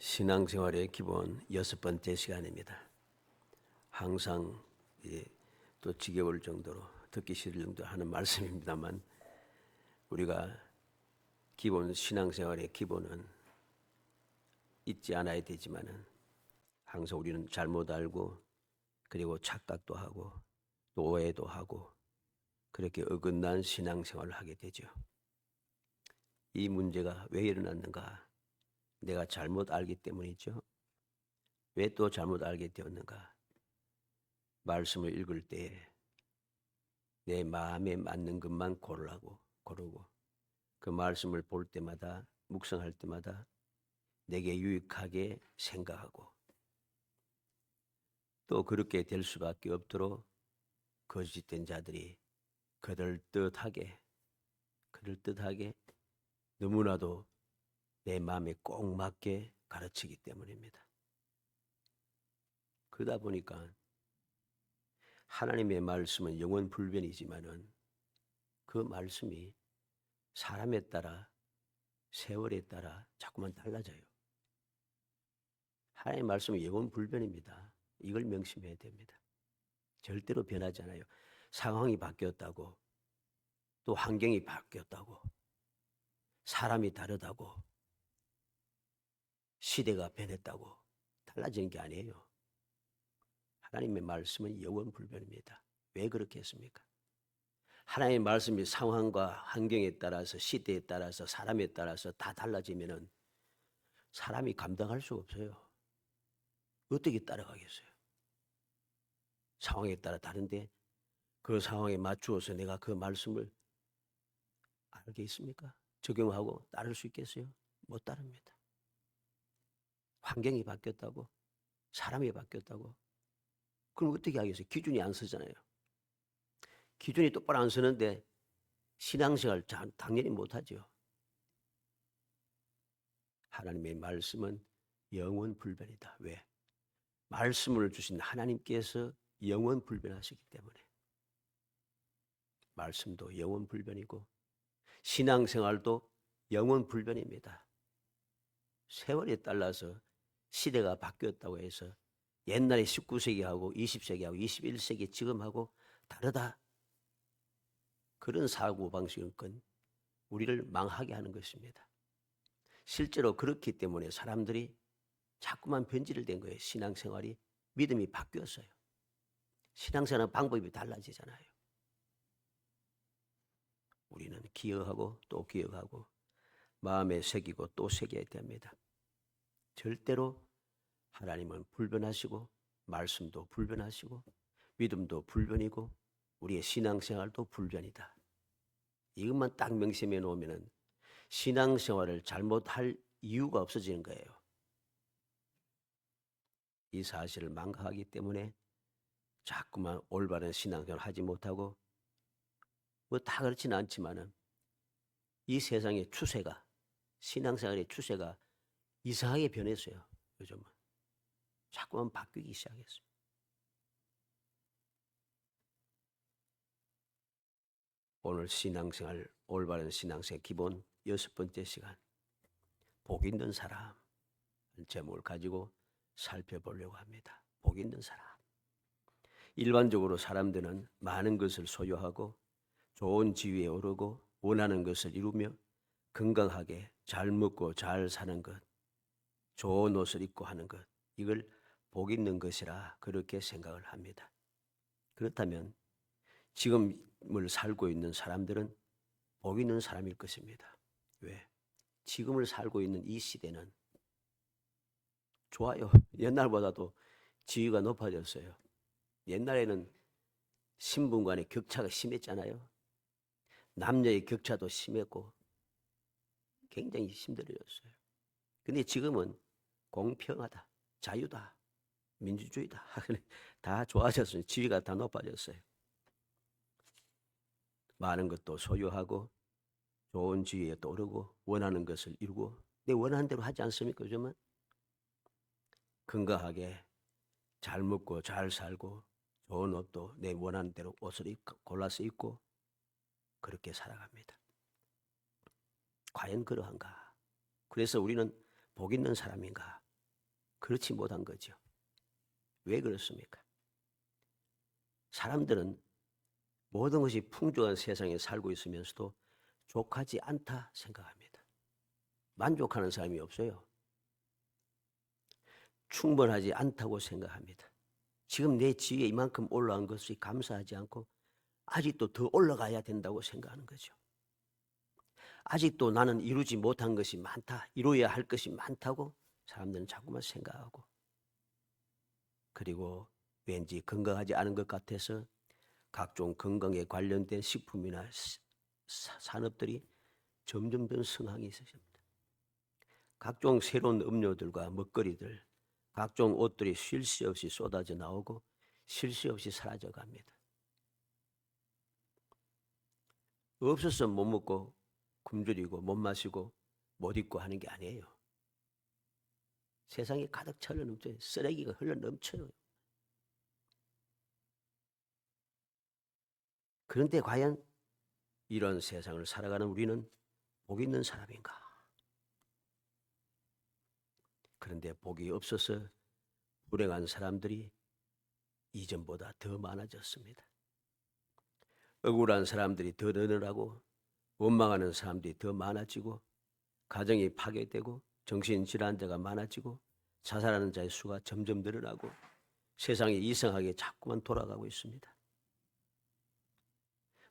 신앙생활의 기본 6번째 시간입니다. 항상 또 지겨울 정도로 듣기 싫을 정도로 하는 말씀입니다만 우리가 기본 신앙생활의 기본은 잊지 않아야 되지만은 항상 우리는 잘못 알고 그리고 착각도 하고 또 오해도 하고 그렇게 어긋난 신앙생활을 하게 되죠. 이 문제가 왜 일어났는가? 내가 잘못 알기 때문이죠. 왜 또 잘못 알게 되었는가? 말씀을 읽을 때 내 마음에 맞는 것만 고르고 그 말씀을 볼 때마다 묵상할 때마다 내게 유익하게 생각하고 또 그렇게 될 수밖에 없도록 거짓된 자들이 그럴듯하게 너무나도 내 마음에 꼭 맞게 가르치기 때문입니다. 그러다 보니까 하나님의 말씀은 영원 불변이지만은 그 말씀이 사람에 따라 세월에 따라 자꾸만 달라져요. 하나님의 말씀은 영원 불변입니다. 이걸 명심해야 됩니다. 절대로 변하지 않아요. 상황이 바뀌었다고 또 환경이 바뀌었다고 사람이 다르다고 시대가 변했다고 달라지는 게 아니에요. 하나님의 말씀은 영원 불변입니다. 왜 그렇게 했습니까? 하나님의 말씀이 상황과 환경에 따라서 시대에 따라서 사람에 따라서 다 달라지면은 사람이 감당할 수가 없어요. 어떻게 따라가겠어요? 상황에 따라 다른데 그 상황에 맞추어서 내가 그 말씀을 알겠습니까? 적용하고 따를 수 있겠어요? 못 따릅니다. 환경이 바뀌었다고 사람이 바뀌었다고 그럼 어떻게 하겠어요? 기준이 안 서잖아요. 기준이 똑바로 안 서는데 신앙생활 당연히 못하죠. 하나님의 말씀은 영원 불변이다. 왜? 말씀을 주신 하나님께서 영원 불변하시기 때문에 말씀도 영원 불변이고 신앙생활도 영원 불변입니다. 세월에 따라서 시대가 바뀌었다고 해서 옛날에 19세기하고 20세기하고 21세기 지금하고 다르다. 그런 사고방식은 우리를 망하게 하는 것입니다. 실제로 그렇기 때문에 사람들이 자꾸만 변질을 된 거예요. 신앙생활이 믿음이 바뀌었어요. 신앙생활 방법이 달라지잖아요. 우리는 기억하고 또 기억하고 마음에 새기고 또 새겨야 됩니다. 절대로 하나님은 불변하시고 말씀도 불변하시고 믿음도 불변이고 우리의 신앙생활도 불변이다. 이것만 딱 명심해 놓으면 신앙생활을 잘못할 이유가 없어지는 거예요. 이 사실을 망각하기 때문에 자꾸만 올바른 신앙생활을 하지 못하고 뭐 다 그렇지는 않지만은 이 세상의 추세가 신앙생활의 추세가 이상하게 변했어요. 요즘은 자꾸만 바뀌기 시작했어요. 오늘 신앙생활 올바른 신앙생활 기본 6번째 시간 복 있는 사람 제목을 가지고 살펴보려고 합니다. 복 있는 사람. 일반적으로 사람들은 많은 것을 소유하고 좋은 지위에 오르고 원하는 것을 이루며 건강하게 잘 먹고 잘 사는 것, 좋은 옷을 입고 하는 것, 이걸 복 있는 것이라 그렇게 생각을 합니다. 그렇다면 지금을 살고 있는 사람들은 복 있는 사람일 것입니다. 왜? 지금을 살고 있는 이 시대는 좋아요. 옛날보다도 지위가 높아졌어요. 옛날에는 신분 간의 격차가 심했잖아요. 남녀의 격차도 심했고 굉장히 힘들어졌어요. 근데 지금은 공평하다, 자유다, 민주주의다. 다 좋아졌어요. 지위가 다 높아졌어요. 많은 것도 소유하고 좋은 지위에 오르고 원하는 것을 이루고 내 원하는 대로 하지 않습니까? 요즘은 건강하게 잘 먹고 잘 살고 좋은 옷도 내 원하는 대로 옷을 골라서 입고 그렇게 살아갑니다. 과연 그러한가? 그래서 우리는 복 있는 사람인가? 그렇지 못한 거죠. 왜 그렇습니까? 사람들은 모든 것이 풍족한 세상에 살고 있으면서도 족하지 않다 생각합니다. 만족하는 사람이 없어요. 충분하지 않다고 생각합니다. 지금 내 지위에 이만큼 올라간 것이 감사하지 않고 아직도 더 올라가야 된다고 생각하는 거죠. 아직도 나는 이루지 못한 것이 많다, 이루어야 할 것이 많다고 사람들은 자꾸만 생각하고, 그리고 왠지 건강하지 않은 것 같아서 각종 건강에 관련된 식품이나 산업들이 점점 더 성황이 있습니다. 각종 새로운 음료들과 먹거리들, 각종 옷들이 쉴 새 없이 쏟아져 나오고 쉴 새 없이 사라져 갑니다. 없어서 못 먹고 굶주리고 못 마시고 못 입고 하는 게 아니에요. 세상에 가득 차려 넘쳐요. 쓰레기가 흘러 넘쳐요. 그런데 과연 이런 세상을 살아가는 우리는 복 있는 사람인가? 그런데 복이 없어서 불행한 사람들이 이전보다 더 많아졌습니다. 억울한 사람들이 더 늘어나고 원망하는 사람들이 더 많아지고 가정이 파괴되고 정신질환자가 많아지고 자살하는 자의 수가 점점 늘어나고 세상이 이상하게 자꾸만 돌아가고 있습니다.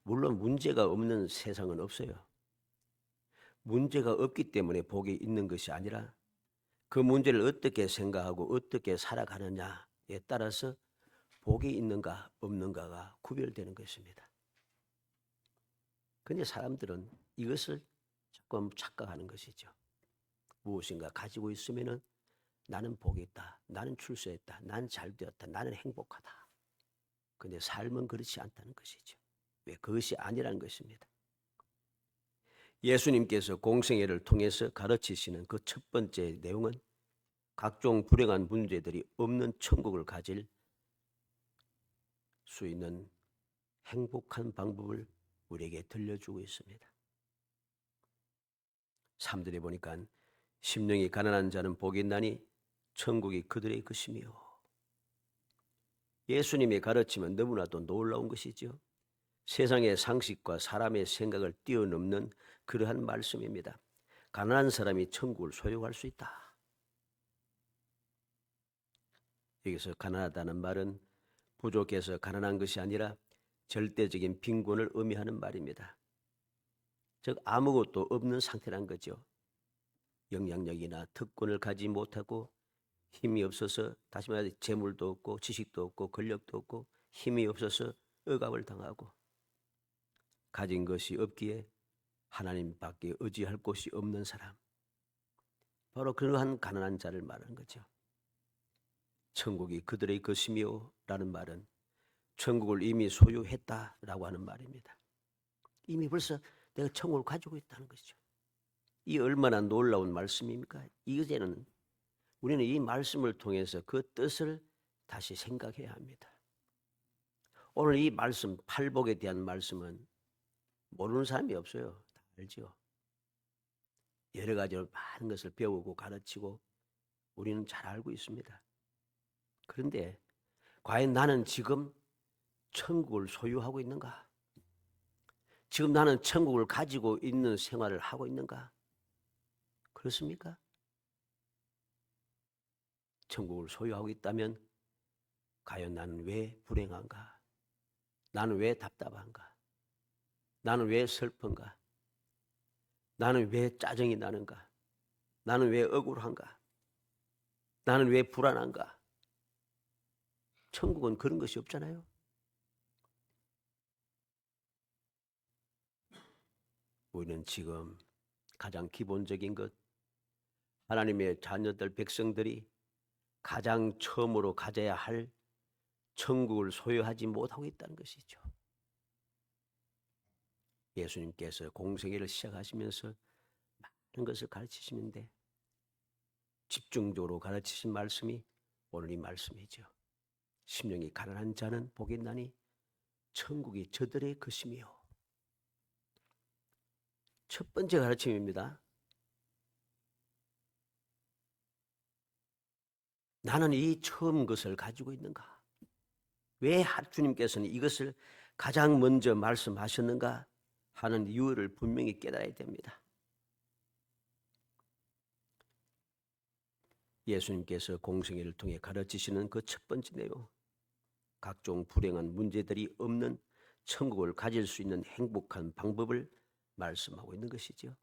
물론 문제가 없는 세상은 없어요. 문제가 없기 때문에 복이 있는 것이 아니라 그 문제를 어떻게 생각하고 어떻게 살아가느냐에 따라서 복이 있는가 없는가가 구별되는 것입니다. 그런데 사람들은 이것을 조금 착각하는 것이죠. 무엇인가 가지고 있으면은 나는 복이 있다, 나는 출세했다, 나는 잘되었다, 나는 행복하다. 그런데 삶은 그렇지 않다는 것이죠. 왜? 그것이 아니라는 것입니다. 예수님께서 공생애를 통해서 가르치시는 그 첫 번째 내용은 각종 불행한 문제들이 없는 천국을 가질 수 있는 행복한 방법을 우리에게 들려주고 있습니다. 3절에 보니까 심령이 가난한 자는 복이 있나니 천국이 그들의 것이며, 예수님의 가르침은 너무나도 놀라운 것이죠. 세상의 상식과 사람의 생각을 뛰어넘는 그러한 말씀입니다. 가난한 사람이 천국을 소유할 수 있다. 여기서 가난하다는 말은 부족해서 가난한 것이 아니라 절대적인 빈곤을 의미하는 말입니다. 즉 아무것도 없는 상태란 거죠. 영향력이나 특권을 가지지 못하고 힘이 없어서, 다시 말해 재물도 없고 지식도 없고 권력도 없고 힘이 없어서 억압을 당하고 가진 것이 없기에 하나님밖에 의지할 곳이 없는 사람, 바로 그러한 가난한 자를 말하는 거죠. 천국이 그들의 것이며 라는 말은 천국을 이미 소유했다라고 하는 말입니다. 이미 벌써 내가 천국을 가지고 있다는 것이죠. 이 얼마나 놀라운 말씀입니까? 이제는 우리는 이 말씀을 통해서 그 뜻을 다시 생각해야 합니다. 오늘 이 말씀, 팔복에 대한 말씀은 모르는 사람이 없어요. 다 알죠. 여러 가지로 많은 것을 배우고 가르치고 우리는 잘 알고 있습니다. 그런데 과연 나는 지금 천국을 소유하고 있는가? 지금 나는 천국을 가지고 있는 생활을 하고 있는가? 그렇습니까? 천국을 소유하고 있다면 과연 나는 왜 불행한가? 나는 왜 답답한가? 나는 왜 슬픈가? 나는 왜 짜증이 나는가? 나는 왜 억울한가? 나는 왜 불안한가? 천국은 그런 것이 없잖아요. 우리는 지금 가장 기본적인 것, 하나님의 자녀들 백성들이 가장 처음으로 가져야 할 천국을 소유하지 못하고 있다는 것이죠. 예수님께서 공생애를 시작하시면서 많은 것을 가르치시는데 집중적으로 가르치신 말씀이 오늘 이 말씀이죠. 심령이 가난한 자는 복이 있나니 천국이 저들의 것이며. 첫 번째 가르침입니다. 나는 이 처음 것을 가지고 있는가? 왜 주님께서는 이것을 가장 먼저 말씀하셨는가 하는 이유를 분명히 깨달아야 됩니다. 예수님께서 공생애를 통해 가르치시는 그 첫 번째 내용, 각종 불행한 문제들이 없는 천국을 가질 수 있는 행복한 방법을 말씀하고 있는 것이죠.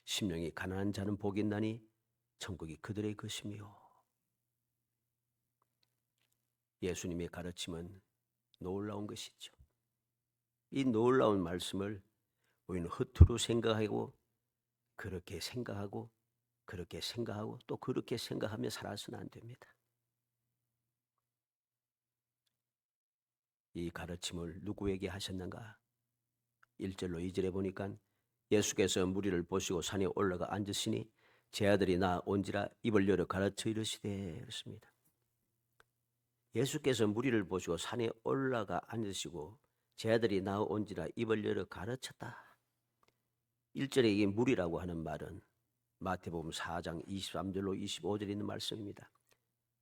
심령이 가난한 자는 복이 있나니 천국이 그들의 것이며, 예수님의 가르침은 놀라운 것이죠. 이 놀라운 말씀을 우리는 허투루 생각하고 그렇게 생각하고 그렇게 생각하고 또 그렇게 생각하며 살아서는 안 됩니다. 이 가르침을 누구에게 하셨는가? 1절로 2절에 보니까 예수께서 무리를 보시고 산에 올라가 앉으시니 제 아들이 나온지라 입을 열어 가르쳐 이르시되 그렇습니다. 예수께서 무리를 보시고 산에 올라가 앉으시고 제 아들이 나온지라 입을 열어 가르쳤다. 1절에 이 무리라고 하는 말은 마태복음 4장 23절로 25절에 있는 말씀입니다.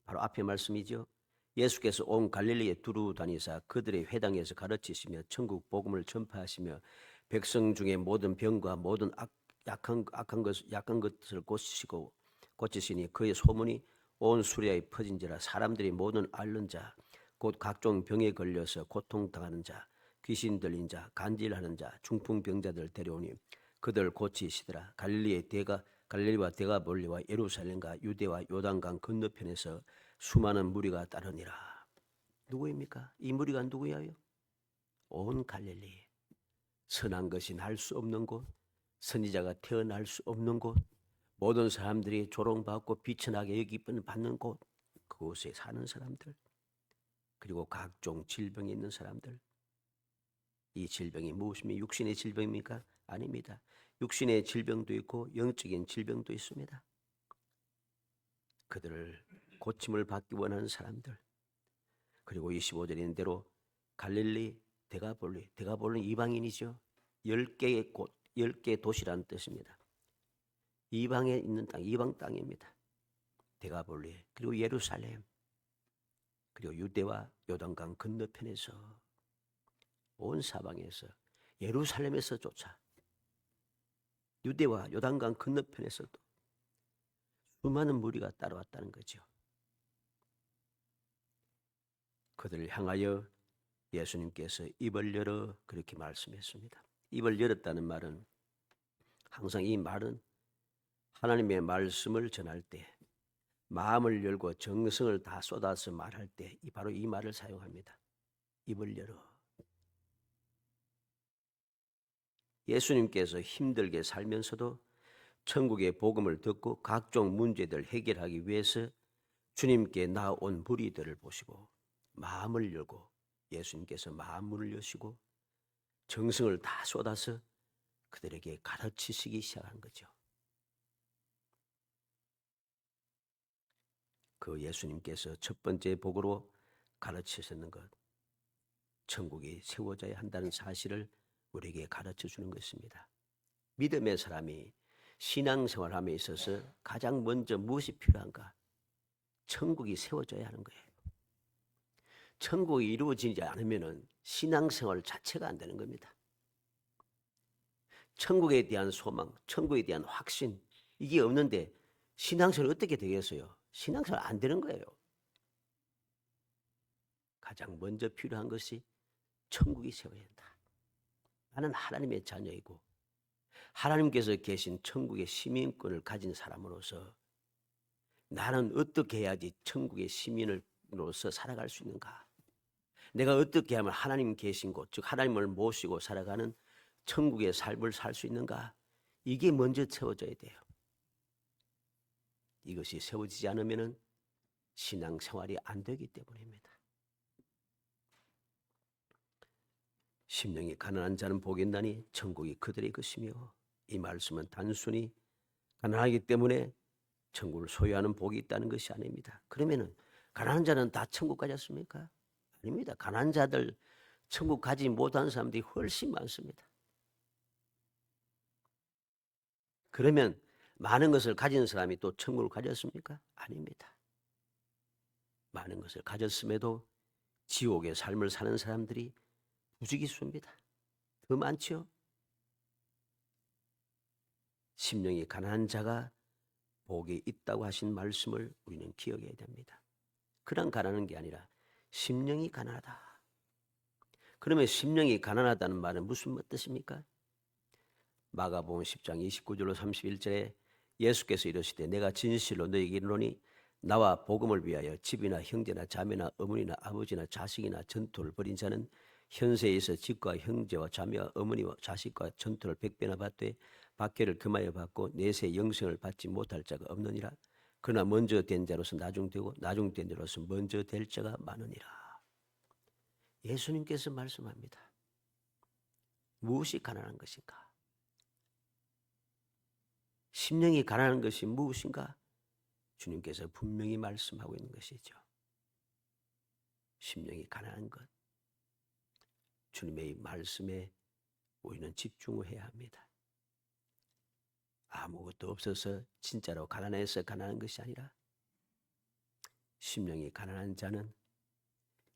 바로 앞의 말씀이죠. 예수께서 온 갈릴리에 두루 다니사 그들의 회당에서 가르치시며 천국 복음을 전파하시며 백성 중에 모든 병과 모든 약한 것을 고치시니 그의 소문이 온 수리아에 퍼진지라. 사람들이 모든 앓는 자 곧 각종 병에 걸려서 고통당하는 자, 귀신 들린 자, 간질하는 자, 중풍병자들 데려오니 그들 고치시더라. 갈릴리와 데가볼리와 예루살렘과 유대와 요단강 건너편에서 수많은 무리가 따르니라. 누구입니까? 이 무리가 누구예요? 온 갈릴리. 선한 것이 날 수 없는 곳, 선지자가 태어날 수 없는 곳, 모든 사람들이 조롱받고 비천하게 여기받는 곳, 그곳에 사는 사람들, 그리고 각종 질병이 있는 사람들. 이 질병이 무엇입니까? 육신의 질병입니까? 아닙니다. 육신의 질병도 있고 영적인 질병도 있습니다. 그들을 고침을 받기 원하는 사람들. 그리고 25절에 있는 대로 갈릴리, 데가볼리는 이방인이죠. 10개의 곳, 10개의 도시라는 뜻입니다. 이방에 있는 땅, 이방 땅입니다. 데가볼리, 그리고 예루살렘, 그리고 유대와 요단강 건너편에서, 온 사방에서, 예루살렘에서조차, 유대와 요단강 건너편에서도 수많은 무리가 따라왔다는 거죠. 그들을 향하여 예수님께서 입을 열어 그렇게 말씀했습니다. 입을 열었다는 말은, 항상 이 말은 하나님의 말씀을 전할 때 마음을 열고 정성을 다 쏟아서 말할 때 바로 이 말을 사용합니다. 입을 열어. 예수님께서 힘들게 살면서도 천국의 복음을 듣고 각종 문제들 해결하기 위해서 주님께 나온 무리들을 보시고 마음을 열고, 예수님께서 마음문을 여시고 정성을 다 쏟아서 그들에게 가르치시기 시작한 거죠. 그 예수님께서 첫 번째 복으로 가르치셨는 것, 천국이 세워져야 한다는 사실을 우리에게 가르쳐 주는 것입니다. 믿음의 사람이 신앙생활함에 있어서 가장 먼저 무엇이 필요한가? 천국이 세워져야 하는 거예요. 천국이 이루어지지 않으면 신앙생활 자체가 안 되는 겁니다. 천국에 대한 소망, 천국에 대한 확신, 이게 없는데 신앙생활 어떻게 되겠어요? 신앙생활 안 되는 거예요. 가장 먼저 필요한 것이 천국이 세워야 한다. 나는 하나님의 자녀이고 하나님께서 계신 천국의 시민권을 가진 사람으로서 나는 어떻게 해야지 천국의 시민으로서 살아갈 수 있는가? 내가 어떻게 하면 하나님 계신 곳, 즉 하나님을 모시고 살아가는 천국의 삶을 살 수 있는가? 이게 먼저 세워져야 돼요. 이것이 세워지지 않으면 신앙생활이 안 되기 때문입니다. 심령이 가난한 자는 복이 있나니 천국이 그들의 것이며, 이 말씀은 단순히 가난하기 때문에 천국을 소유하는 복이 있다는 것이 아닙니다. 그러면은 가난한 자는 다 천국 가졌습니까? 아닙니다. 가난한 자들, 천국 가지 못한 사람들이 훨씬 많습니다. 그러면 많은 것을 가진 사람이 또 천국을 가졌습니까? 아닙니다. 많은 것을 가졌음에도 지옥의 삶을 사는 사람들이 부지기수입니다. 더 많지요. 심령이 가난한 자가 복이 있다고 하신 말씀을 우리는 기억해야 됩니다. 그냥 가난한 게 아니라 심령이 가난하다. 그러면 심령이 가난하다는 말은 무슨 뜻입니까? 마가복음 10장 29절로 31절에 예수께서 이르시되 내가 진실로 너희에게 이르노니 나와 복음을 위하여 집이나 형제나 자매나 어머니나 아버지나 자식이나 전토를 벌인 자는 현세에 있어 집과 형제와 자매와 어머니와 자식과 전토를 100배나 받되 박해를 금하여 받고 내세 영생을 받지 못할 자가 없느니라. 그러나 먼저 된 자로서 나중되고 나중된 자로서 먼저 될 자가 많으니라. 예수님께서 말씀합니다. 무엇이 가난한 것인가? 심령이 가난한 것이 무엇인가? 주님께서 분명히 말씀하고 있는 것이죠. 심령이 가난한 것. 주님의 말씀에 우리는 집중을 해야 합니다. 아무것도 없어서 진짜로 가난해서 가난한 것이 아니라 심령이 가난한 자는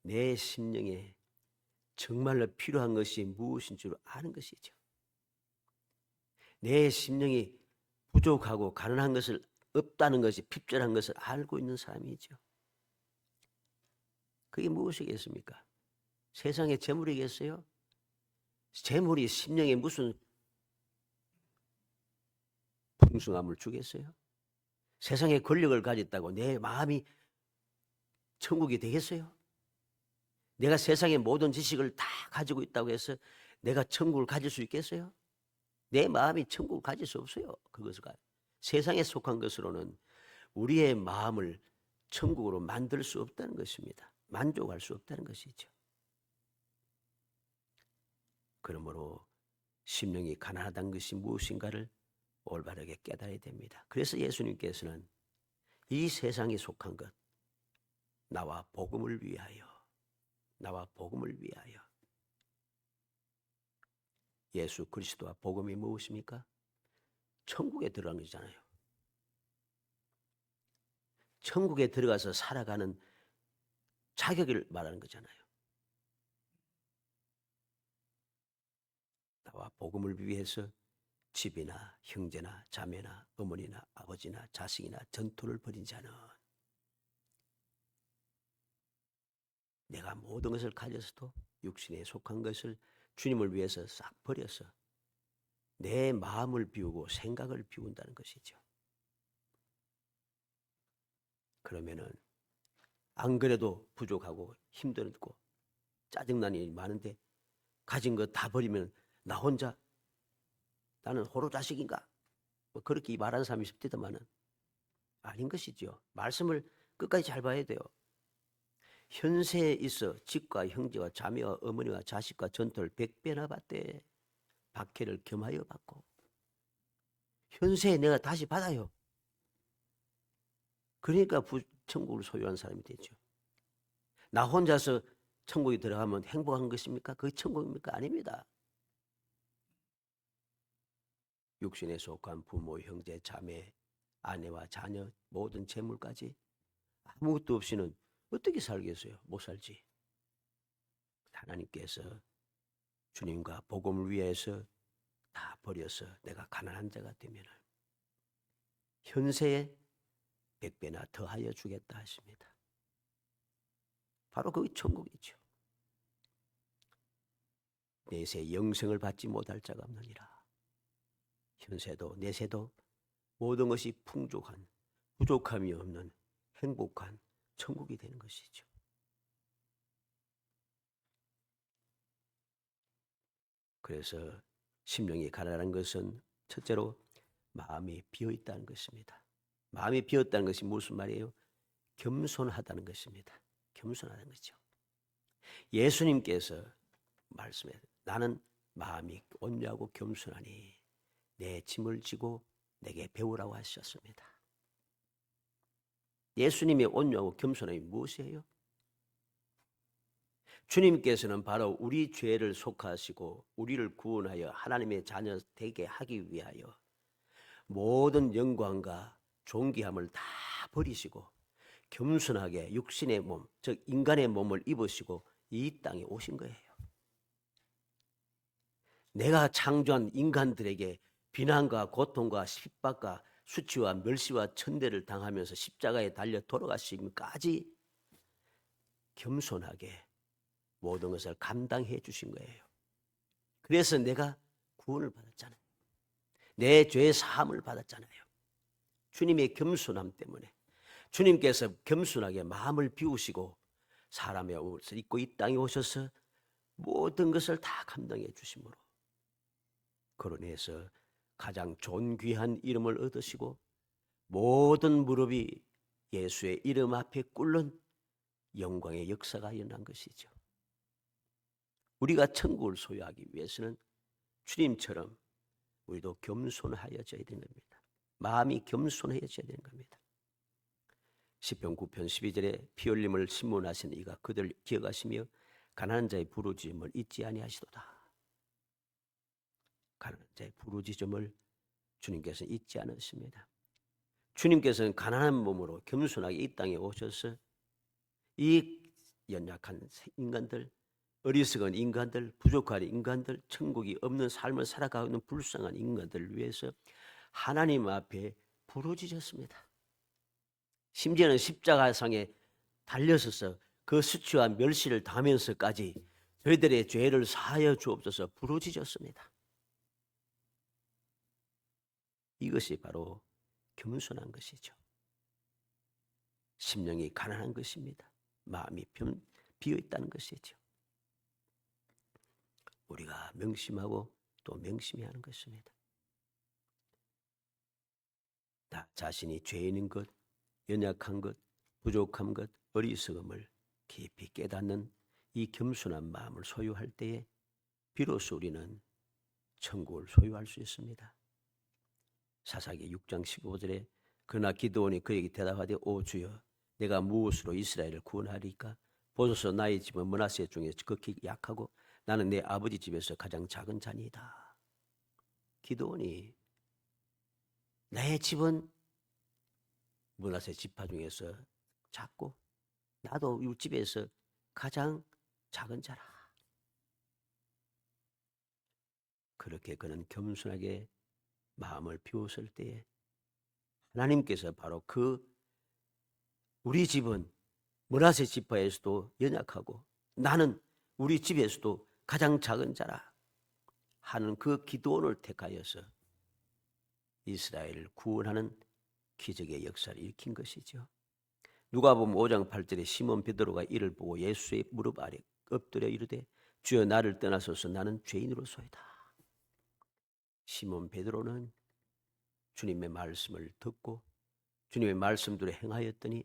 내 심령에 정말로 필요한 것이 무엇인 줄 아는 것이죠. 내 심령이 부족하고 가난한 것을 없다는 것이 핍절한 것을 알고 있는 사람이죠. 그게 무엇이겠습니까? 세상에 재물이겠어요? 재물이 심령에 무슨 풍성함을 주겠어요? 세상에 권력을 가졌다고 내 마음이 천국이 되겠어요? 내가 세상의 모든 지식을 다 가지고 있다고 해서 내가 천국을 가질 수 있겠어요? 내 마음이 천국을 가질 수 없어요. 그것을 세상에 속한 것으로는 우리의 마음을 천국으로 만들 수 없다는 것입니다. 만족할 수 없다는 것이죠. 그러므로 심령이 가난하다는 것이 무엇인가를 올바르게 깨달아야 됩니다. 그래서 예수님께서는 이 세상에 속한 것, 나와 복음을 위하여, 나와 복음을 위하여. 예수 그리스도와 복음이 무엇입니까? 천국에 들어간 것이잖아요. 천국에 들어가서 살아가는 자격을 말하는 거잖아요. 나와 복음을 위해서 집이나 형제나 자매나 어머니나 아버지나 자식이나 전토를 벌인 자는 내가 모든 것을 가졌어도 육신에 속한 것을 주님을 위해서 싹 버려서 내 마음을 비우고 생각을 비운다는 것이죠. 그러면은 안 그래도 부족하고 힘들고 짜증나는 일이 많은데 가진 거 다 버리면 나 혼자 나는 호로 자식인가? 뭐 그렇게 말하는 사람이 있습니다만은 아닌 것이죠. 말씀을 끝까지 잘 봐야 돼요. 현세에 있어 집과 형제와 자매와 어머니와 자식과 전토를 100배나 받되 박해를 겸하여 받고 현세에 내가 다시 받아요. 그러니까 천국을 소유한 사람이 되죠. 나 혼자서 천국에 들어가면 행복한 것입니까? 그게 천국입니까? 아닙니다. 육신에 속한 부모, 형제, 자매, 아내와 자녀, 모든 재물까지 아무것도 없이는 어떻게 살겠어요? 못 살지. 하나님께서 주님과 복음을 위해서 다 버려서 내가 가난한 자가 되면 현세에 100배나 더하여 주겠다 하십니다. 바로 그게 천국이죠. 내세 영생을 받지 못할 자가 없느니라. 현세도 내세도 모든 것이 풍족한, 부족함이 없는 행복한 천국이 되는 것이죠. 그래서 심령이 가난한 것은 첫째로 마음이 비어있다는 것입니다. 마음이 비었다는 것이 무슨 말이에요? 겸손하다는 것입니다. 겸손하다는 거죠. 예수님께서 말씀해 나는 마음이 온유하고 겸손하니 내 짐을 지고 내게 배우라고 하셨습니다. 예수님의 온유하고 겸손함이 무엇이에요? 주님께서는 바로 우리 죄를 속하시고 우리를 구원하여 하나님의 자녀 되게 하기 위하여 모든 영광과 존귀함을 다 버리시고 겸손하게 육신의 몸, 즉 인간의 몸을 입으시고 이 땅에 오신 거예요. 내가 창조한 인간들에게 비난과 고통과 핍박과 수치와 멸시와 천대를 당하면서 십자가에 달려 돌아가시기까지 겸손하게 모든 것을 감당해 주신 거예요. 그래서 내가 구원을 받았잖아요. 내 죄의 사함을 받았잖아요. 주님의 겸손함 때문에. 주님께서 겸손하게 마음을 비우시고 사람의 옷을 입고 이 땅에 오셔서 모든 것을 다 감당해 주심으로 그로 인해서 가장 존귀한 이름을 얻으시고 모든 무릎이 예수의 이름 앞에 꿇는 영광의 역사가 일어난 것이죠. 우리가 천국을 소유하기 위해서는 주님처럼 우리도 겸손하여져야 되는 겁니다. 마음이 겸손해져야 되는 겁니다. 시편 9편 12절에 피 흘림을 신문하신 이가 그들 기억하시며 가난한 자의 부르짖음을 잊지 아니하시도다. 가난한 자의 부르짖음을 주님께서는 잊지 않으십니다. 주님께서는 가난한 몸으로 겸손하게 이 땅에 오셔서 이 연약한 인간들, 어리석은 인간들, 부족한 인간들, 천국이 없는 삶을 살아가고 있는 불쌍한 인간들을 위해서 하나님 앞에 부르짖었습니다. 심지어는 십자가상에 달려서서 그 수치와 멸시를 당하면서까지 저희들의 죄를 사하여 주옵소서 부르짖었습니다. 이것이 바로 겸손한 것이죠. 심령이 가난한 것입니다. 마음이 비어있다는 것이죠. 우리가 명심하고 또 명심해야 하는 것입니다. 나 자신이 죄인인 것, 연약한 것, 부족한 것, 어리석음을 깊이 깨닫는 이 겸손한 마음을 소유할 때에 비로소 우리는 천국을 소유할 수 있습니다. 사사기 6장 15절에 그러나 기드온이 그에게 대답하되 오 주여 내가 무엇으로 이스라엘을 구원하리까? 보소서 나의 집은 므낫세 중에서 극히 약하고 나는 내 아버지 집에서 가장 작은 자니이다. 기드온이 내 집은 므낫세 지파 중에서 작고 나도 이 집에서 가장 작은 자라. 그렇게 그는 겸손하게 마음을 비웠을 때에 하나님께서 바로 우리 집은 므낫세 지파에서도 연약하고 나는 우리 집에서도 가장 작은 자라 하는 그 기도원을 택하여서 이스라엘을 구원하는 기적의 역사를 일으킨 것이죠. 누가복음 5장 8절에 시몬 베드로가 이를 보고 예수의 무릎 아래 엎드려 이르되 주여 나를 떠나소서 나는 죄인으로소이다. 시몬 베드로는 주님의 말씀을 듣고 주님의 말씀대로 행하였더니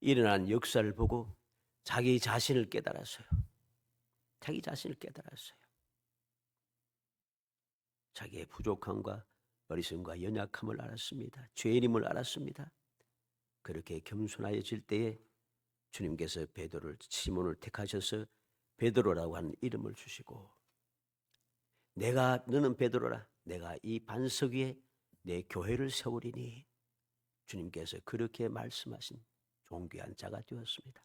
일어난 역사를 보고 자기 자신을 깨달았어요. 자기 자신을 깨달았어요. 자기의 부족함과 어리석음과 연약함을 알았습니다. 죄인임을 알았습니다. 그렇게 겸손하여질 때에 주님께서 시몬을 택하셔서 베드로라고 하는 이름을 주시고 너는 베드로라 내가 이 반석 위에 내 교회를 세우리니 주님께서 그렇게 말씀하신 존귀한 자가 되었습니다.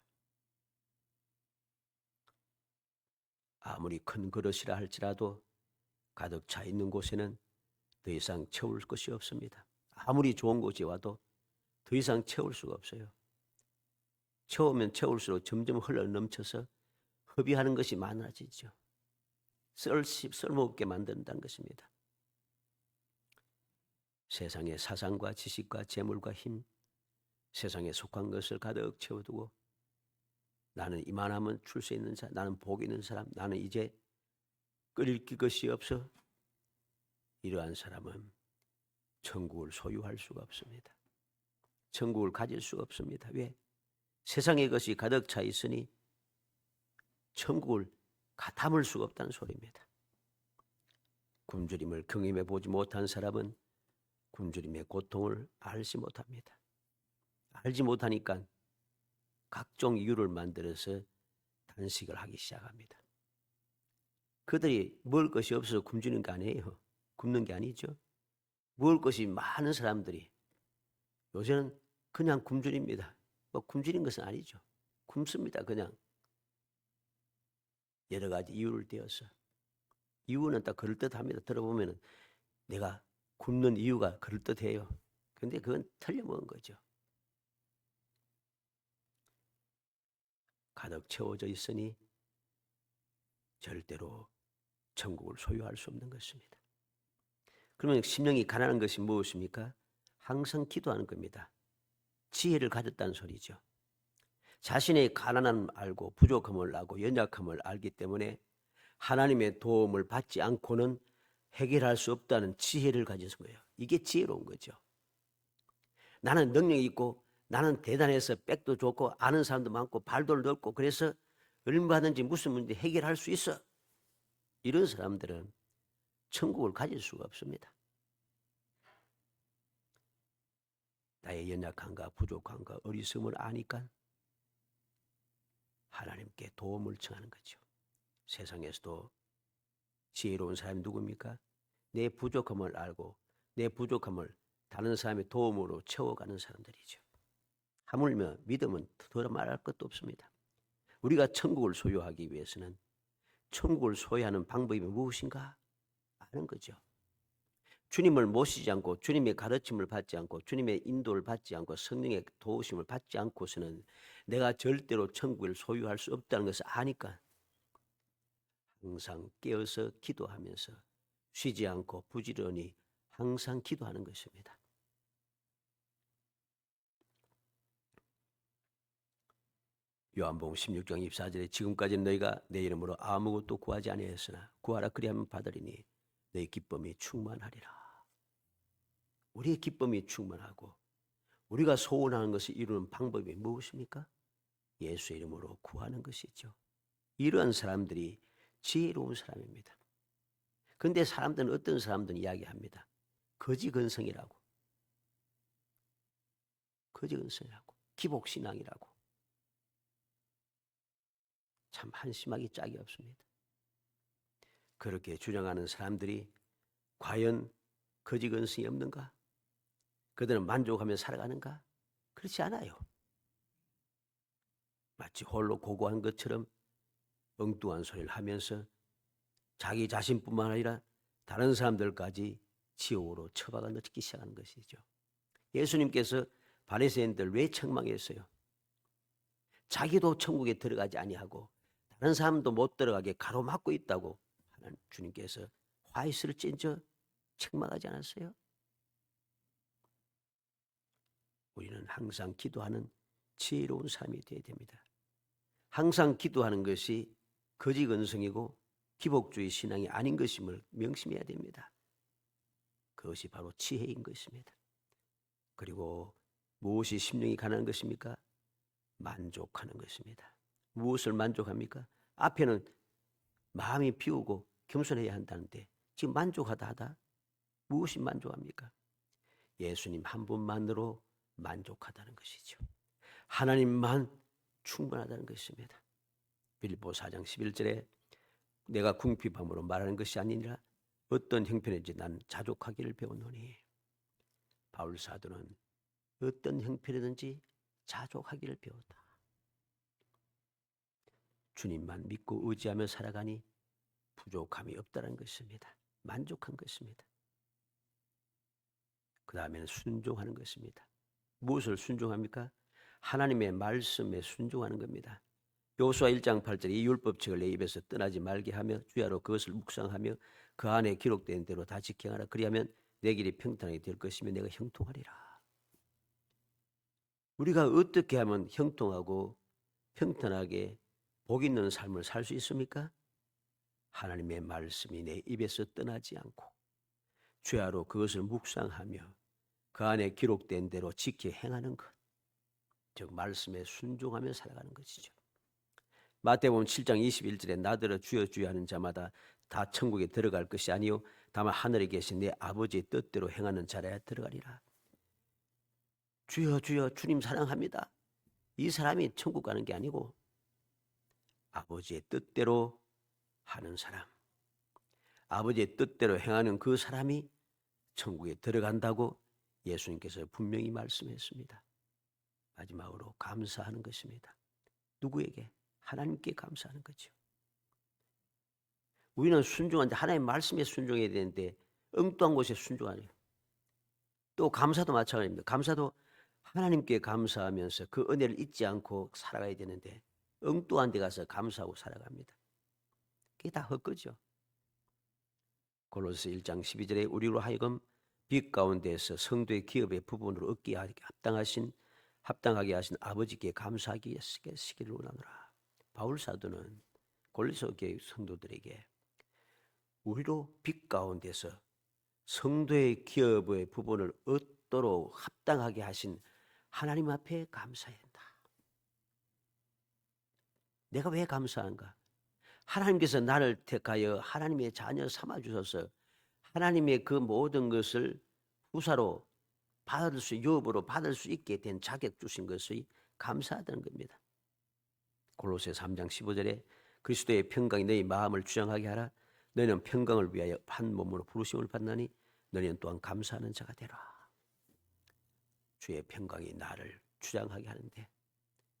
아무리 큰 그릇이라 할지라도 가득 차 있는 곳에는 더 이상 채울 것이 없습니다. 아무리 좋은 곳이 와도 더 이상 채울 수가 없어요. 채우면 채울수록 점점 흘러 넘쳐서 허비하는 것이 많아지죠. 쓸모없게 만든다는 것입니다. 세상의 사상과 지식과 재물과 힘, 세상에 속한 것을 가득 채워두고 나는 이만하면 줄 수 있는 사람, 나는 복 있는 사람, 나는 이제 끓일 것이 없어. 이러한 사람은 천국을 소유할 수가 없습니다. 천국을 가질 수가 없습니다. 왜? 세상의 것이 가득 차 있으니 천국을 담을 수가 없다는 소리입니다. 굶주림을 경험해 보지 못한 사람은 굶주림의 고통을 알지 못합니다. 알지 못하니까 각종 이유를 만들어서 단식을 하기 시작합니다. 그들이 먹을 것이 없어서 굶주리는 게 아니에요. 굶는 게 아니죠. 먹을 것이 많은 사람들이 요새는 그냥 굶주립니다. 뭐 굶주린 것은 아니죠. 굶습니다. 그냥 여러 가지 이유를 대어서. 이유는 딱 그럴듯합니다. 들어보면 내가 굶는 이유가 그럴듯해요. 근데 그건 틀려먹은 거죠. 가득 채워져 있으니 절대로 천국을 소유할 수 없는 것입니다. 그러면 심령이 가난한 것이 무엇입니까? 항상 기도하는 겁니다. 지혜를 가졌다는 소리죠. 자신의 가난함을 알고 부족함을 알고 연약함을 알기 때문에 하나님의 도움을 받지 않고는 해결할 수 없다는 지혜를 가져서 거예요. 이게 지혜로운 거죠. 나는 능력이 있고 나는 대단해서 백도 좋고 아는 사람도 많고 발도 넓고 그래서 얼마든지 무슨 문제 해결할 수 있어. 이런 사람들은 천국을 가질 수가 없습니다. 나의 연약함과 부족함과 어리석음을 아니까 하나님께 도움을 청하는 거죠. 세상에서도 지혜로운 사람이 누굽니까? 내 부족함을 알고 내 부족함을 다른 사람의 도움으로 채워가는 사람들이죠. 하물며 믿음은 더 말할 것도 없습니다. 우리가 천국을 소유하기 위해서는 천국을 소유하는 방법이 무엇인가 아는 거죠. 주님을 모시지 않고 주님의 가르침을 받지 않고 주님의 인도를 받지 않고 성령의 도우심을 받지 않고서는 내가 절대로 천국을 소유할 수 없다는 것을 아니까 항상 깨어서 기도하면서 쉬지 않고 부지런히 항상 기도하는 것입니다. 요한복음 16장 24절에 지금까지 너희가 내 이름으로 아무것도 구하지 아니하였으나 구하라 그리하면 받으리니 너희 기쁨이 충만하리라. 우리의 기쁨이 충만하고 우리가 소원하는 것을 이루는 방법이 무엇입니까? 예수의 이름으로 구하는 것이죠. 이러한 사람들이 지혜로운 사람입니다. 그런데 사람들은 어떤 사람들은 이야기합니다. 거지건성이라고. 거지건성이라고. 기복신앙이라고. 참 한심하기 짝이 없습니다. 그렇게 주장하는 사람들이 과연 거지건성이 없는가? 그들은 만족하며 살아가는가? 그렇지 않아요. 마치 홀로 고고한 것처럼 엉뚱한 소리를 하면서 자기 자신뿐만 아니라 다른 사람들까지 지옥으로 처박아 넣기 시작하는 것이죠. 예수님께서 바리새인들 왜 책망했어요? 자기도 천국에 들어가지 아니하고 다른 사람도 못 들어가게 가로막고 있다고 하는 주님께서 화이스를 찐저 책망하지 않았어요? 우리는 항상 기도하는 지혜로운 삶이 되어야 됩니다. 항상 기도하는 것이 거지건성이고 기복주의 신앙이 아닌 것임을 명심해야 됩니다. 그것이 바로 지혜인 것입니다. 그리고 무엇이 심령이 가난한 것입니까? 만족하는 것입니다. 무엇을 만족합니까? 앞에는 마음이 비우고 겸손해야 한다는데 지금 만족하다 하다 무엇이 만족합니까? 예수님 한 분만으로 만족하다는 것이죠. 하나님만 충분하다는 것입니다. 빌립보 4장 11절에 내가 궁핍함으로 말하는 것이 아니라 어떤 형편인지 나는 자족하기를 배웠노니 바울 사도는 어떤 형편이든지 자족하기를 배웠다. 주님만 믿고 의지하며 살아가니 부족함이 없다는 것입니다. 만족한 것입니다. 그 다음에는 순종하는 것입니다. 무엇을 순종합니까? 하나님의 말씀에 순종하는 겁니다. 여호수아 1장 8절에 이 율법책을 내 입에서 떠나지 말게 하며 주야로 그것을 묵상하며 그 안에 기록된 대로 다 지켜하라. 그리하면 내 길이 평탄하게 될 것이며 내가 형통하리라. 우리가 어떻게 하면 형통하고 평탄하게 복 있는 삶을 살 수 있습니까? 하나님의 말씀이 내 입에서 떠나지 않고 주야로 그것을 묵상하며 그 안에 기록된 대로 지켜 행하는 것. 즉 말씀에 순종하며 살아가는 것이죠. 마태복음 7장 21절에 나더러 주여 주여 하는 자마다 다 천국에 들어갈 것이 아니요 다만 하늘에 계신 내 아버지의 뜻대로 행하는 자라야 들어가리라. 주여 주여 주님 사랑합니다. 이 사람이 천국 가는 게 아니고 아버지의 뜻대로 하는 사람, 아버지의 뜻대로 행하는 그 사람이 천국에 들어간다고 예수님께서 분명히 말씀했습니다. 마지막으로 감사하는 것입니다. 누구에게? 하나님께 감사하는 거죠. 우리는 순종하는데 하나님의 말씀에 순종해야 되는데 엉뚱한 곳에 순종하네요. 또 감사도 마찬가지입니다. 감사도 하나님께 감사하면서 그 은혜를 잊지 않고 살아가야 되는데 엉뚱한 데 가서 감사하고 살아갑니다. 그게 다 헛거죠. 골로새 1장 12절에 우리로 하여금 빛 가운데서 성도의 기업의 부분으로 얻기에 합당하게 하신 아버지께 감사하기 하시기를 원하노라. 바울 사도는 골로새 교회 성도들에게 우리로 빛 가운데서 성도의 기업의 부분을 얻도록 합당하게 하신 하나님 앞에 감사해야 한다. 내가 왜 감사한가? 하나님께서 나를 택하여 하나님의 자녀 삼아주셔서 하나님의 그 모든 것을 후사로 유업으로 받을 수 있게 된 자격 주신 것이 감사하다는 겁니다. 골로새 3장 15절에 그리스도의 평강이 너희 마음을 주장하게 하라. 너희는 평강을 위하여 한 몸으로 부르심을 받나니 너희는 또한 감사하는 자가 되라. 주의 평강이 나를 주장하게 하는데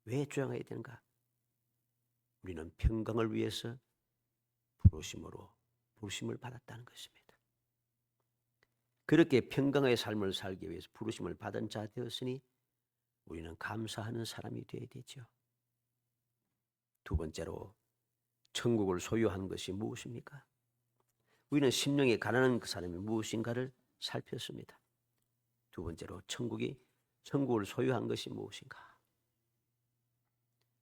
왜 주장해야 되는가? 우리는 평강을 위해서 부르심을 받았다는 것입니다. 그렇게 평강의 삶을 살기 위해서 부르심을 받은 자 되었으니 우리는 감사하는 사람이 되어야 되죠. 두 번째로 천국을 소유한 것이 무엇입니까? 우리는 심령이 가난한 그 사람이 무엇인가를 살폈습니다. 두 번째로 천국을 소유한 것이 무엇인가?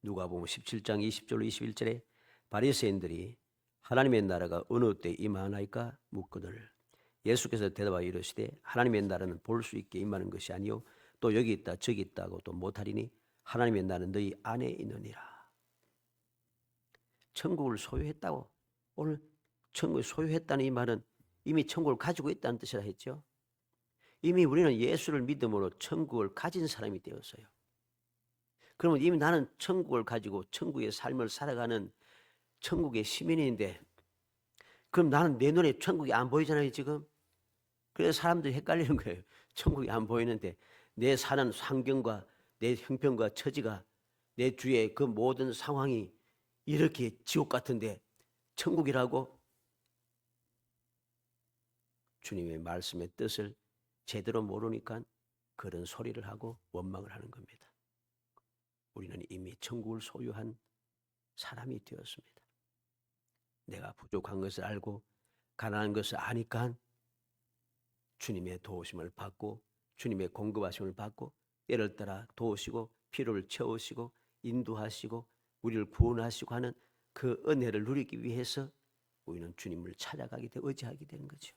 누가복음 17장 20절로 21절에 바리새인들이 하나님의 나라가 어느 때 임하나이까 묻거늘 예수께서 대답하여 이르시되 하나님의 나라는 볼 수 있게 임하는 것이 아니요 또 여기 있다 저기 있다고 또 못하리니 하나님의 나라는 너희 안에 있느니라. 천국을 소유했다고. 오늘 천국을 소유했다는 이 말은 이미 천국을 가지고 있다는 뜻이라 했죠. 이미 우리는 예수를 믿음으로 천국을 가진 사람이 되었어요. 그러면 이미 나는 천국을 가지고 천국의 삶을 살아가는 천국의 시민인데 그럼 나는 내 눈에 천국이 안 보이잖아요 지금. 그래서 사람들이 헷갈리는 거예요. 천국이 안 보이는데 내 사는 환경과 내 형편과 처지가 내 주위의 그 모든 상황이 이렇게 지옥 같은데 천국이라고? 주님의 말씀의 뜻을 제대로 모르니까 그런 소리를 하고 원망을 하는 겁니다. 우리는 이미 천국을 소유한 사람이 되었습니다. 내가 부족한 것을 알고 가난한 것을 아니까 주님의 도우심을 받고 주님의 공급하심을 받고 때를 따라 도우시고 필요를 채우시고 인도하시고 우리를 구원하시고 하는 그 은혜를 누리기 위해서 우리는 주님을 찾아가게 되고 의지하게 되는 거죠.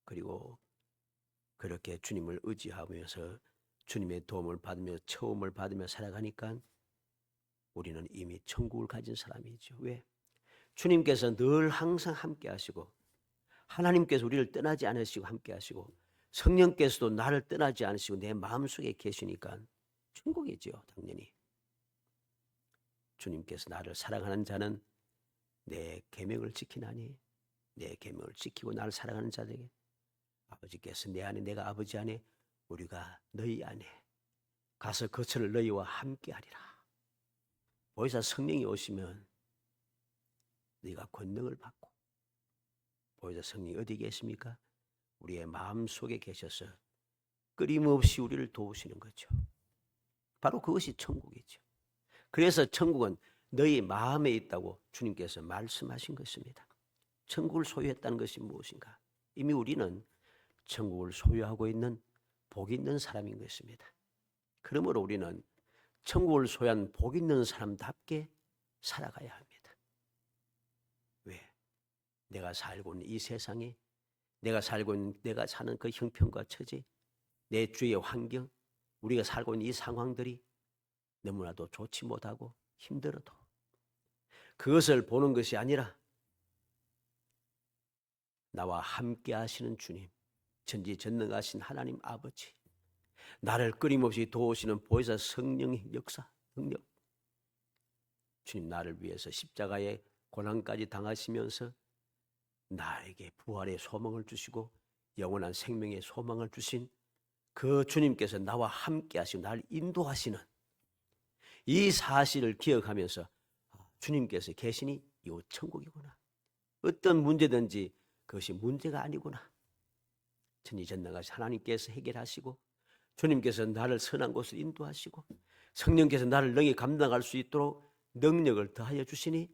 그리고 그렇게 주님을 의지하면서 주님의 도움을 받으며 처음을 받으며 살아가니까 우리는 이미 천국을 가진 사람이죠. 왜? 주님께서 늘 항상 함께 하시고 하나님께서 우리를 떠나지 않으시고 함께 하시고 성령께서도 나를 떠나지 않으시고 내 마음속에 계시니까 천국이죠. 당연히. 주님께서 나를 사랑하는 자는 내 계명을 지키나니 내 계명을 지키고 나를 사랑하는 자들에게 아버지께서 내 안에 내가 아버지 안에 우리가 너희 안에 가서 거처를 너희와 함께 하리라. 보혜사 성령이 오시면 너희가 권능을 받고 보혜사 성령이 어디 계십니까? 우리의 마음속에 계셔서 끊임없이 우리를 도우시는 거죠. 바로 그것이 천국이죠. 그래서 천국은 너희 마음에 있다고 주님께서 말씀하신 것입니다. 천국을 소유했다는 것이 무엇인가? 이미 우리는 천국을 소유하고 있는 복 있는 사람인 것입니다. 그러므로 우리는 천국을 소유한 복 있는 사람답게 살아가야 합니다. 왜? 내가 살고 있는 이 세상에 내가 사는 그 형편과 처지, 내 주위의 환경, 우리가 살고 있는 이 상황들이 너무나도 좋지 못하고 힘들어도 그것을 보는 것이 아니라 나와 함께 하시는 주님, 전지전능하신 하나님 아버지, 나를 끊임없이 도우시는 보혜사 성령의 역사, 능력, 주님 나를 위해서 십자가의 고난까지 당하시면서 나에게 부활의 소망을 주시고 영원한 생명의 소망을 주신 그 주님께서 나와 함께 하시고 나를 인도하시는 이 사실을 기억하면서 주님께서 계시니 이곳 천국이구나. 어떤 문제든지 그것이 문제가 아니구나. 천지전능하신 하나님께서 해결하시고 주님께서 나를 선한 곳으로 인도하시고 성령께서 나를 능히 감당할 수 있도록 능력을 더하여 주시니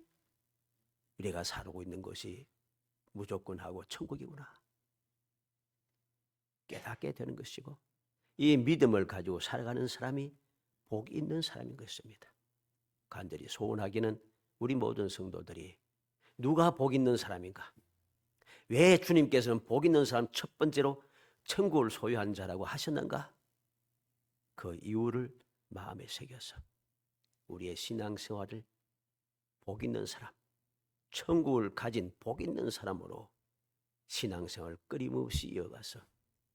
우리가 살고 있는 것이 무조건 하고 천국이구나. 깨닫게 되는 것이고 이 믿음을 가지고 살아가는 사람이 복 있는 사람인 것입니다. 간절히 소원하기는 우리 모든 성도들이 누가 복 있는 사람인가? 왜 주님께서는 복 있는 사람 첫 번째로 천국을 소유한 자라고 하셨는가? 그 이유를 마음에 새겨서 우리의 신앙생활을 복 있는 사람, 천국을 가진 복 있는 사람으로 신앙생활을 끊임없이 이어가서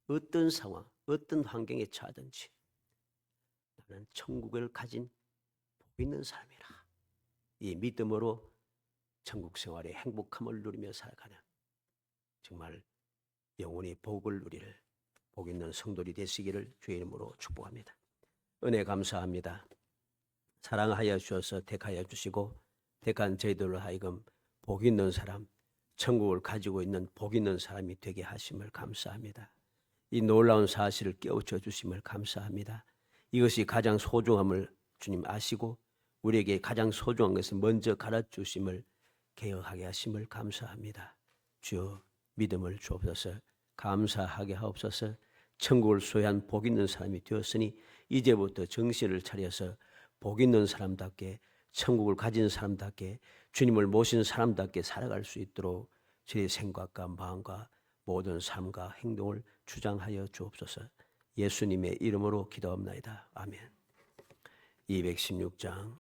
어떤 상황, 어떤 환경에 처하든지 나는 천국을 가진 복 있는 사람이라. 이 믿음으로 천국 생활의 행복함을 누리며 살아가는 정말 영원히 복을 누릴 복 있는 성도들이 되시기를 주의 이름으로 축복합니다. 은혜 감사합니다. 사랑하여 주셔서 택하여 주시고 택한 저희들로 하여금 복 있는 사람, 천국을 가지고 있는 복 있는 사람이 되게 하심을 감사합니다. 이 놀라운 사실을 깨우쳐 주심을 감사합니다. 이것이 가장 소중함을 주님 아시고 우리에게 가장 소중한 것을 먼저 가르쳐주심을 개혁하게 하심을 감사합니다. 주여 믿음을 주옵소서. 감사하게 하옵소서. 천국을 소유한 복 있는 사람이 되었으니 이제부터 정신을 차려서 복 있는 사람답게 천국을 가진 사람답게 주님을 모신 사람답게 살아갈 수 있도록 제 생각과 마음과 모든 삶과 행동을 주장하여 주옵소서. 예수님의 이름으로 기도합나이다. 아멘. 216장